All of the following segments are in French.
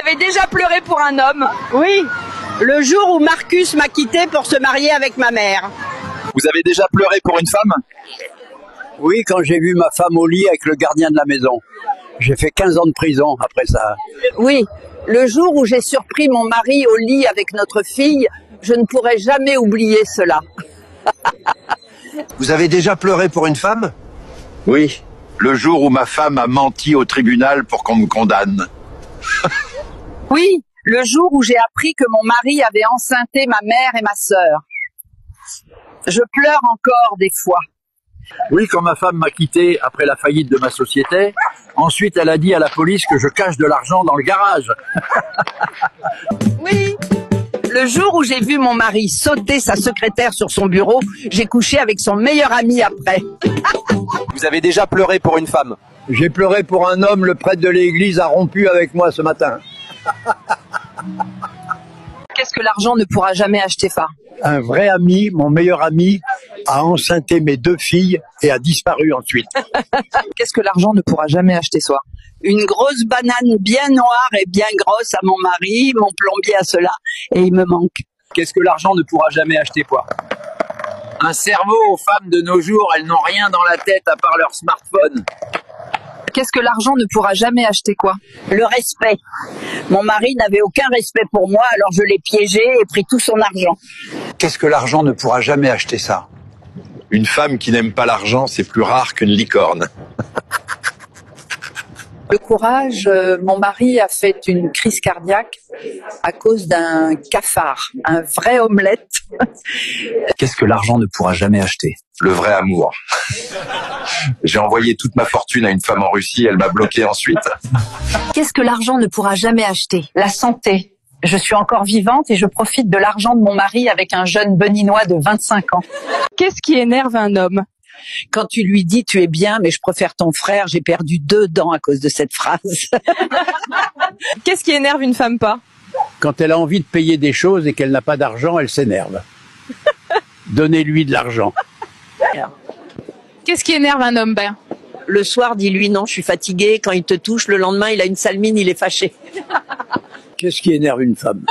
avez déjà pleuré pour un homme? Oui, le jour où Marcus m'a quitté pour se marier avec ma mère. Vous avez déjà pleuré pour une femme? Oui, quand j'ai vu ma femme au lit avec le gardien de la maison. J'ai fait 15 ans de prison après ça. Oui, le jour où j'ai surpris mon mari au lit avec notre fille, je ne pourrai jamais oublier cela. Vous avez déjà pleuré pour une femme? Oui, le jour où ma femme a menti au tribunal pour qu'on me condamne. Oui, le jour où j'ai appris que mon mari avait enceinté ma mère et ma sœur. Je pleure encore des fois. Oui, quand ma femme m'a quitté après la faillite de ma société, ensuite elle a dit à la police que je cache de l'argent dans le garage. Oui, le jour où j'ai vu mon mari sauter sa secrétaire sur son bureau, j'ai couché avec son meilleur ami après. Vous avez déjà pleuré pour une femme? J'ai pleuré pour un homme, le prêtre de l'église a rompu avec moi ce matin. Qu'est-ce que l'argent ne pourra jamais acheter, ça? Un vrai ami, mon meilleur ami, a enceinté mes 2 filles et a disparu ensuite. Qu'est-ce que l'argent ne pourra jamais acheter, soi? Une grosse banane bien noire et bien grosse à mon mari, mon plombier à cela, et il me manque. Qu'est-ce que l'argent ne pourra jamais acheter, quoi? Un cerveau aux femmes de nos jours, elles n'ont rien dans la tête à part leur smartphone. Qu'est-ce que l'argent ne pourra jamais acheter, quoi? Le respect. Mon mari n'avait aucun respect pour moi, alors je l'ai piégé et pris tout son argent. Qu'est-ce que l'argent ne pourra jamais acheter, ça? Une femme qui n'aime pas l'argent, c'est plus rare qu'une licorne. Le courage, mon mari a fait une crise cardiaque à cause d'un cafard, un vrai omelette. Qu'est-ce que l'argent ne pourra jamais acheter? Le vrai amour. J'ai envoyé toute ma fortune à une femme en Russie, elle m'a bloqué ensuite. Qu'est-ce que l'argent ne pourra jamais acheter? La santé. Je suis encore vivante et je profite de l'argent de mon mari avec un jeune Beninois de 25 ans. Qu'est-ce qui énerve un homme? Quand tu lui dis tu es bien mais je préfère ton frère, j'ai perdu 2 dents à cause de cette phrase. Qu'est-ce qui énerve une femme pas? Quand elle a envie de payer des choses et qu'elle n'a pas d'argent, elle s'énerve. Donnez-lui de l'argent. Qu'est-ce qui énerve un homme? Ben, Le soir, dis-lui non, je suis fatiguée. Quand il te touche, le lendemain, il a une sale mine, il est fâché. Qu'est-ce qui énerve une femme?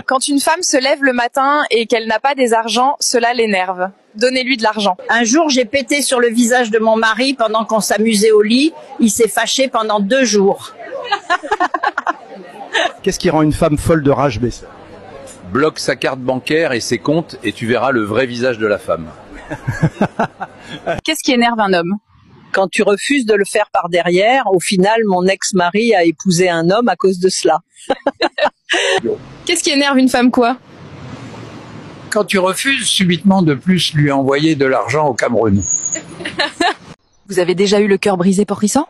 quand une femme se lève le matin et qu'elle n'a pas des argents, cela l'énerve. Donnez-lui de l'argent. Un jour, j'ai pété sur le visage de mon mari pendant qu'on s'amusait au lit. Il s'est fâché pendant 2 jours. Qu'est-ce qui rend une femme folle de rage, Bessa? Bloque sa carte bancaire et ses comptes et tu verras le vrai visage de la femme. Qu'est-ce qui énerve un homme? Quand tu refuses de le faire par derrière, au final, mon ex-mari a épousé un homme à cause de cela. Qu'est-ce qui énerve une femme, quoi? Quand tu refuses subitement de plus lui envoyer de l'argent au Cameroun. Vous avez déjà eu le cœur brisé pour Rissan?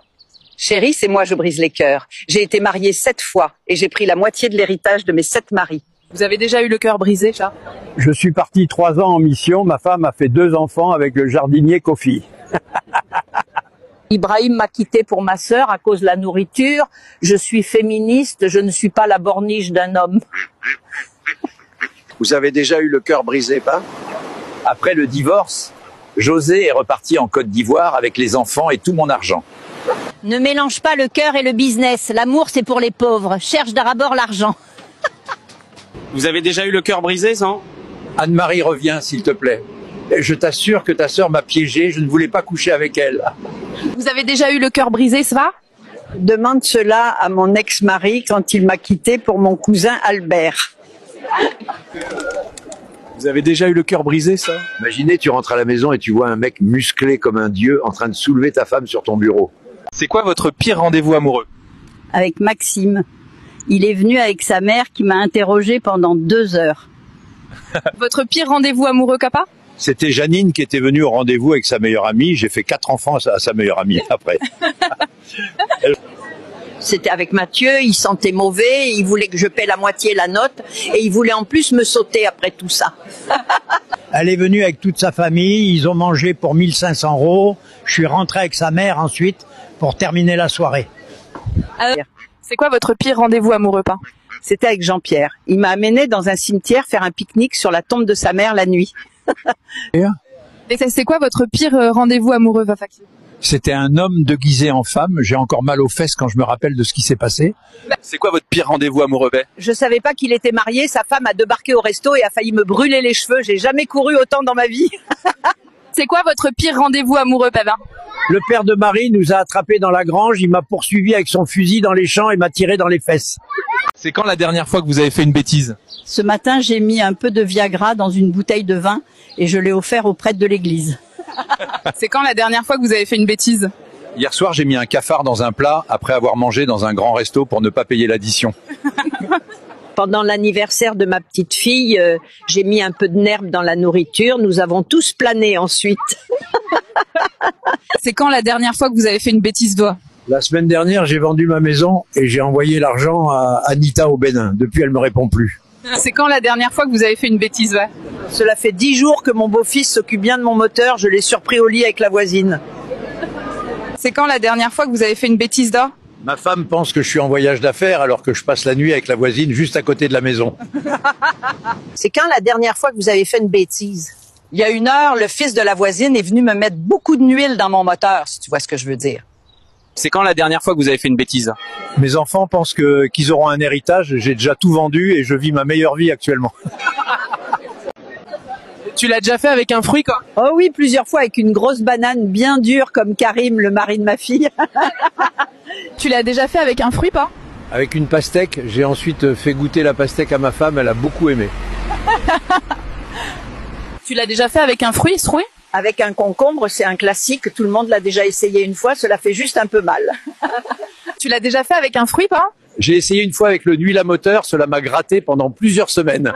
Chérie, c'est moi je brise les cœurs. J'ai été mariée 7 fois et j'ai pris la moitié de l'héritage de mes 7 maris. Vous avez déjà eu le cœur brisé, chat? Je suis parti 3 ans en mission, ma femme a fait 2 enfants avec le jardinier Kofi. Ibrahim m'a quitté pour ma sœur à cause de la nourriture. Je suis féministe, je ne suis pas la borniche d'un homme. Vous avez déjà eu le cœur brisé, pas? Après le divorce, José est reparti en Côte d'Ivoire avec les enfants et tout mon argent. Ne mélange pas le cœur et le business. L'amour, c'est pour les pauvres. Cherche d'abord l'argent. Vous avez déjà eu le cœur brisé, ça? Anne-Marie, reviens, s'il te plaît. Je t'assure que ta sœur m'a piégé, je ne voulais pas coucher avec elle. Vous avez déjà eu le cœur brisé, ça va? Demande cela à mon ex-mari quand il m'a quitté pour mon cousin Albert. Vous avez déjà eu le cœur brisé, ça? Imaginez, tu rentres à la maison et tu vois un mec musclé comme un dieu en train de soulever ta femme sur ton bureau. C'est quoi votre pire rendez-vous amoureux? Avec Maxime. Il est venu avec sa mère qui m'a interrogé pendant 2 heures. Votre pire rendez-vous amoureux, Capa? C'était Janine qui était venue au rendez-vous avec sa meilleure amie. J'ai fait 4 enfants à sa meilleure amie après. C'était avec Mathieu, il sentait mauvais, il voulait que je paie la moitié la note et il voulait en plus me sauter après tout ça. Elle est venue avec toute sa famille, ils ont mangé pour 1500 €. Je suis rentré avec sa mère ensuite pour terminer la soirée. C'est quoi votre pire rendez-vous amoureux, pas? C'était avec Jean-Pierre. Il m'a amené dans un cimetière faire un pique-nique sur la tombe de sa mère la nuit. Et c'est quoi votre pire rendez-vous amoureux, Vafaki? C'était un homme déguisé en femme. J'ai encore mal aux fesses quand je me rappelle de ce qui s'est passé. C'est quoi votre pire rendez-vous amoureux? Je savais pas qu'il était marié, sa femme a débarqué au resto et a failli me brûler les cheveux. J'ai jamais couru autant dans ma vie. C'est quoi votre pire rendez-vous amoureux, Pavin? Le père de Marie nous a attrapés dans la grange, il m'a poursuivi avec son fusil dans les champs et m'a tiré dans les fesses. C'est quand la dernière fois que vous avez fait une bêtise? Ce matin, j'ai mis un peu de Viagra dans une bouteille de vin et je l'ai offert au prêtre de l'église. C'est quand la dernière fois que vous avez fait une bêtise? Hier soir, j'ai mis un cafard dans un plat après avoir mangé dans un grand resto pour ne pas payer l'addition. Pendant l'anniversaire de ma petite fille, j'ai mis un peu de nerf dans la nourriture. Nous avons tous plané ensuite. C'est quand la dernière fois que vous avez fait une bêtise, toi? La semaine dernière, j'ai vendu ma maison et j'ai envoyé l'argent à Anita au Bénin. Depuis, elle me répond plus. C'est quand la dernière fois que vous avez fait une bêtise, ouais? Cela fait 10 jours que mon beau-fils s'occupe bien de mon moteur. Je l'ai surpris au lit avec la voisine. C'est quand la dernière fois que vous avez fait une bêtise, d'or? Ma femme pense que je suis en voyage d'affaires alors que je passe la nuit avec la voisine juste à côté de la maison. C'est quand la dernière fois que vous avez fait une bêtise? Il y a 1 heure, le fils de la voisine est venu me mettre beaucoup d'huile dans mon moteur, si tu vois ce que je veux dire. C'est quand la dernière fois que vous avez fait une bêtise? Mes enfants pensent qu'ils auront un héritage. J'ai déjà tout vendu et je vis ma meilleure vie actuellement. Tu l'as déjà fait avec un fruit, quoi? Oh oui, plusieurs fois avec une grosse banane bien dure comme Karim, le mari de ma fille. Tu l'as déjà fait avec un fruit, pas? Avec une pastèque, j'ai ensuite fait goûter la pastèque à ma femme, elle a beaucoup aimé. Tu l'as déjà fait avec un fruit, ce fruit? Avec un concombre, c'est un classique, tout le monde l'a déjà essayé une fois, cela fait juste un peu mal. Tu l'as déjà fait avec un fruit, pas? J'ai essayé une fois avec le huile à moteur, cela m'a gratté pendant plusieurs semaines.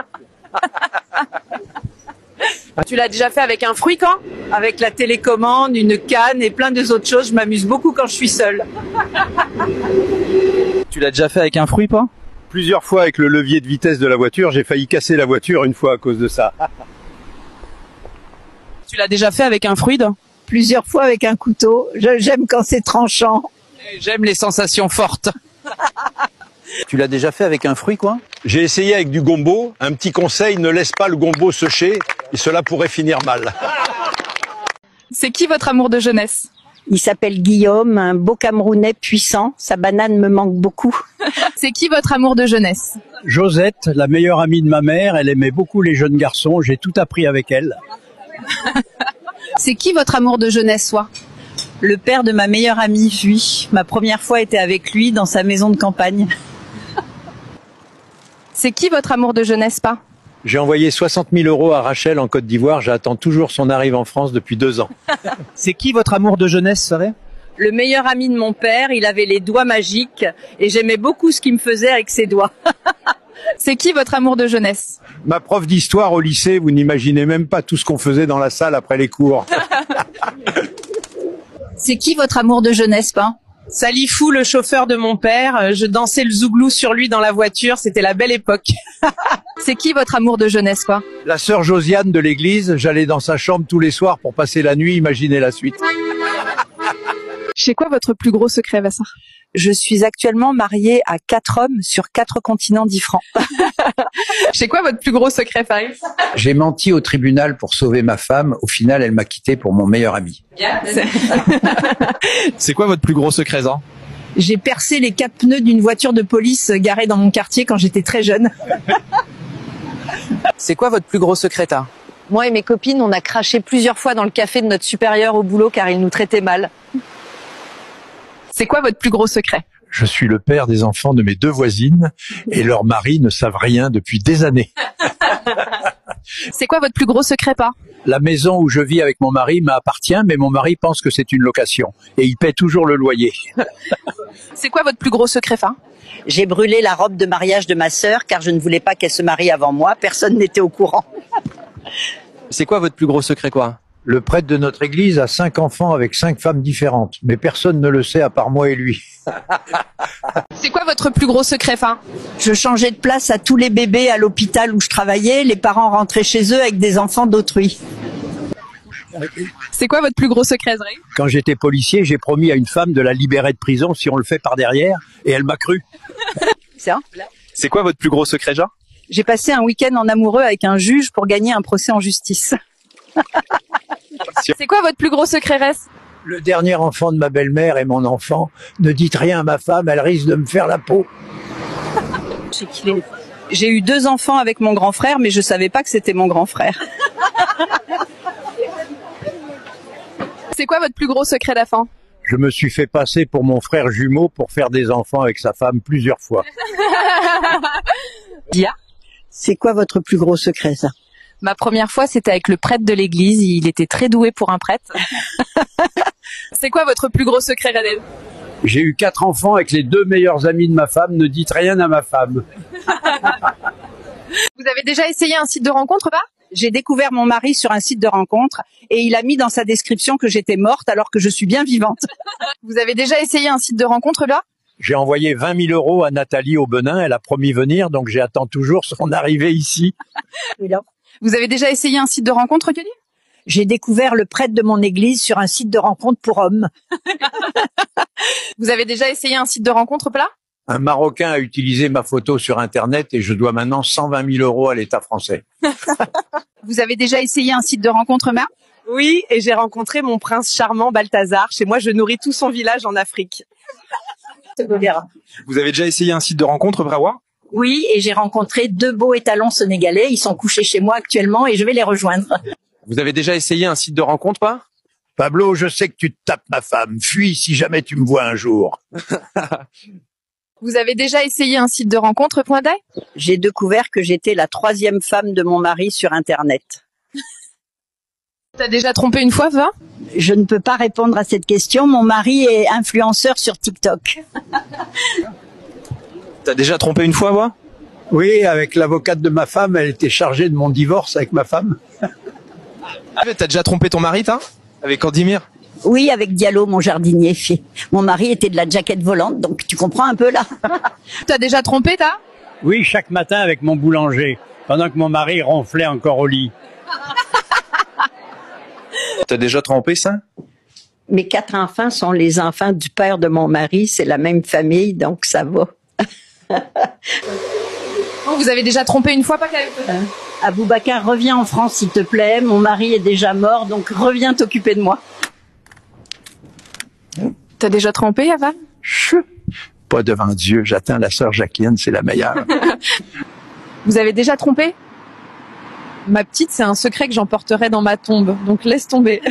Tu l'as déjà fait avec un fruit, quand? Avec la télécommande, une canne et plein d'autres choses, je m'amuse beaucoup quand je suis seule. Tu l'as déjà fait avec un fruit, pas? Plusieurs fois avec le levier de vitesse de la voiture. J'ai failli casser la voiture une fois à cause de ça. Tu l'as déjà fait avec un fruit, d'or? Plusieurs fois avec un couteau, j'aime quand c'est tranchant. J'aime les sensations fortes. Tu l'as déjà fait avec un fruit, quoi? J'ai essayé avec du gombo. Un petit conseil, ne laisse pas le gombo sécher et cela pourrait finir mal. C'est qui votre amour de jeunesse? Il s'appelle Guillaume, un beau Camerounais puissant. Sa banane me manque beaucoup. C'est qui votre amour de jeunesse? Josette, la meilleure amie de ma mère, elle aimait beaucoup les jeunes garçons, j'ai tout appris avec elle. C'est qui votre amour de jeunesse, soit? Le père de ma meilleure amie, oui. Ma première fois était avec lui dans sa maison de campagne. C'est qui votre amour de jeunesse, pas? J'ai envoyé 60 000 € à Rachel en Côte d'Ivoire, j'attends toujours son arrivée en France depuis 2 ans. C'est qui votre amour de jeunesse, serait? Le meilleur ami de mon père, il avait les doigts magiques et j'aimais beaucoup ce qu'il me faisait avec ses doigts. C'est qui votre amour de jeunesse? Ma prof d'histoire au lycée, vous n'imaginez même pas tout ce qu'on faisait dans la salle après les cours. C'est qui votre amour de jeunesse, pas? Salifou, le chauffeur de mon père, je dansais le zouglou sur lui dans la voiture, c'était la belle époque. C'est qui votre amour de jeunesse, quoi? La sœur Josiane de l'église, j'allais dans sa chambre tous les soirs pour passer la nuit, imaginez la suite. C'est quoi votre plus gros secret, Vassar? Je suis actuellement mariée à 4 hommes sur 4 continents différents. C'est quoi votre plus gros secret, Farid? J'ai menti au tribunal pour sauver ma femme. Au final, elle m'a quitté pour mon meilleur ami. C'est quoi votre plus gros secret, ça? J'ai percé les 4 pneus d'une voiture de police garée dans mon quartier quand j'étais très jeune. C'est quoi votre plus gros secret, ça? Moi et mes copines, on a craché plusieurs fois dans le café de notre supérieur au boulot car il nous traitait mal. C'est quoi votre plus gros secret? Je suis le père des enfants de mes 2 voisines et leurs maris ne savent rien depuis des années. C'est quoi votre plus gros secret, pas? La maison où je vis avec mon mari m'appartient, mais mon mari pense que c'est une location et il paie toujours le loyer. C'est quoi votre plus gros secret, pas? J'ai brûlé la robe de mariage de ma sœur car je ne voulais pas qu'elle se marie avant moi, personne n'était au courant. C'est quoi votre plus gros secret, quoi? Le prêtre de notre église a 5 enfants avec 5 femmes différentes, mais personne ne le sait à part moi et lui. C'est quoi votre plus gros secret, fin? Je changeais de place à tous les bébés à l'hôpital où je travaillais, les parents rentraient chez eux avec des enfants d'autrui. C'est quoi votre plus gros secret, Zray? Quand j'étais policier, j'ai promis à une femme de la libérer de prison si on le fait par derrière, et elle m'a cru. C'est quoi votre plus gros secret, Jean? J'ai passé un week-end en amoureux avec un juge pour gagner un procès en justice. C'est quoi votre plus gros secret, Ress? Le dernier enfant de ma belle-mère est mon enfant. Ne dites rien à ma femme, elle risque de me faire la peau. J'ai eu 2 enfants avec mon grand frère, mais je savais pas que c'était mon grand frère. C'est quoi votre plus gros secret d'enfant? Je me suis fait passer pour mon frère jumeau pour faire des enfants avec sa femme plusieurs fois. Dia, c'est quoi votre plus gros secret, ça? Ma première fois, c'était avec le prêtre de l'église. Il était très doué pour un prêtre. C'est quoi votre plus gros secret, Radel? J'ai eu 4 enfants avec les 2 meilleurs amis de ma femme. Ne dites rien à ma femme. Vous avez déjà essayé un site de rencontre, pas? J'ai découvert mon mari sur un site de rencontre et il a mis dans sa description que j'étais morte alors que je suis bien vivante. Vous avez déjà essayé un site de rencontre, là? J'ai envoyé 20 000 € à Nathalie au Benin. Elle a promis venir, donc j'attends toujours son arrivée ici. Vous avez déjà essayé un site de rencontre, Kelly? J'ai découvert le prêtre de mon église sur un site de rencontre pour hommes. Vous avez déjà essayé un site de rencontre, plat? Un Marocain a utilisé ma photo sur Internet et je dois maintenant 120 000 € à l'État français. Vous avez déjà essayé un site de rencontre, Marc? Oui, et j'ai rencontré mon prince charmant Balthazar. Chez moi, je nourris tout son village en Afrique. Vous avez déjà essayé un site de rencontre, Brawa? Oui, et j'ai rencontré 2 beaux étalons sénégalais. Ils sont couchés chez moi actuellement et je vais les rejoindre. Vous avez déjà essayé un site de rencontre, pas? Pablo, je sais que tu te tapes ma femme. Fuis si jamais tu me vois un jour. Vous avez déjà essayé un site de rencontre, point d'œil? J'ai découvert que j'étais la 3e femme de mon mari sur Internet. T'as déjà trompé une fois, va? Je ne peux pas répondre à cette question. Mon mari est influenceur sur TikTok. T'as déjà trompé une fois, va? Oui, avec l'avocate de ma femme, elle était chargée de mon divorce avec ma femme. T'as déjà trompé ton mari, t'as? Avec Candimir? Oui, avec Diallo, mon jardinier. Mon mari était de la jaquette volante, donc tu comprends un peu là. T'as déjà trompé, t'as? Oui, chaque matin avec mon boulanger, pendant que mon mari ronflait encore au lit. T'as déjà trompé ça? Mes 4 enfants sont les enfants du père de mon mari, c'est la même famille, donc ça va. Vous avez déjà trompé une fois, pas qu'avec Aboubacar, reviens en France s'il te plaît. Mon mari est déjà mort, donc reviens t'occuper de moi. T'as déjà trompé, Ava? Pas devant Dieu, j'attends la sœur Jacqueline, c'est la meilleure. Vous avez déjà trompé? Ma petite, c'est un secret que j'emporterai dans ma tombe, donc laisse tomber.